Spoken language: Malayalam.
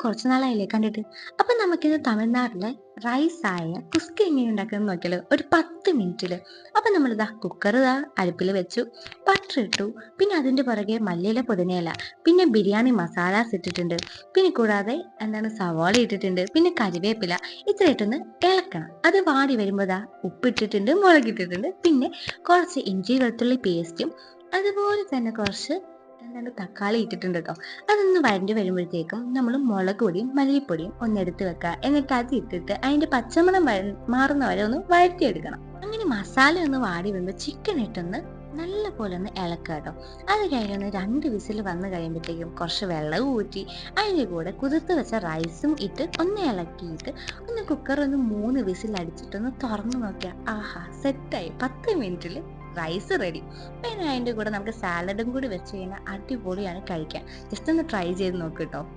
കുറച്ച് നാളായില്ലേ കണ്ടിട്ട്. അപ്പൊ നമുക്കിത് തമിഴ്നാട്ടിലെ റൈസായ കുസ്ക എങ്ങനെ ഉണ്ടാക്കുന്നത് നോക്കിയാലോ, ഒരു 10 മിനിറ്റില്. അപ്പൊ നമ്മളിതാ കുക്കർ അടുപ്പിൽ വെച്ചു, ബട്ടർ ഇട്ടു, പിന്നെ അതിന്റെ പുറകെ മല്ലിയില പുതിനയില, പിന്നെ ബിരിയാണി മസാലാസ് ഇട്ടിട്ടുണ്ട്, പിന്നെ കൂടാതെ സവാള ഇട്ടിട്ടുണ്ട്, പിന്നെ കരിവേപ്പില. ഇത്ര ഇട്ടൊന്ന് ഇളക്കണം. അത് വാടി വരുമ്പോ ഉപ്പിട്ടിട്ടുണ്ട്, മുളകിട്ടിട്ടുണ്ട്, പിന്നെ കുറച്ച് ഇഞ്ചി വെളുത്തുള്ളി പേസ്റ്റും, അതുപോലെ തന്നെ കുറച്ച് തക്കാളി ഇട്ടിട്ടുണ്ട് കേട്ടോ. അതൊന്ന് വഴണ്ടി വരുമ്പോഴത്തേക്കും നമ്മൾ മുളക് പൊടിയും മല്ലിപ്പൊടിയും ഒന്ന് എടുത്ത് വെക്കുക. എന്നിട്ട് അത് ഇട്ടിട്ട് അതിന്റെ പച്ചമണം മാറുന്ന വരെ ഒന്ന് വഴറ്റിയെടുക്കണം. അങ്ങനെ മസാല ഒന്ന് വാടി വരുമ്പോൾ ചിക്കൻ ഇട്ടൊന്ന് നല്ല പോലെ ഒന്ന് ഇളക്കുക കേട്ടോ. അത് കഴിഞ്ഞൊന്ന് 2 വിസിൽ വന്നു കഴിയുമ്പോഴത്തേക്കും കുറച്ച് വെള്ളം ഊറ്റി അതിൻ്റെ കൂടെ കുതിർത്ത് വെച്ച റൈസും ഇട്ട് ഒന്ന് ഇളക്കിയിട്ട് ഒന്ന് കുക്കർ ഒന്ന് 3 വിസിൽ അടിച്ചിട്ടൊന്ന് തുറന്നു നോക്കിയാൽ ആഹാ, സെറ്റായി. 10 മിനിറ്റിൽ റൈസ് റെഡി. പിന്നെ അതിൻ്റെ കൂടെ നമുക്ക് സാലഡും കൂടി വെച്ച് കഴിഞ്ഞാൽ അടിപൊളിയാണ് കഴിക്കാൻ. ജസ്റ്റ് ഒന്ന് ട്രൈ ചെയ്ത് നോക്ക് കേട്ടോ.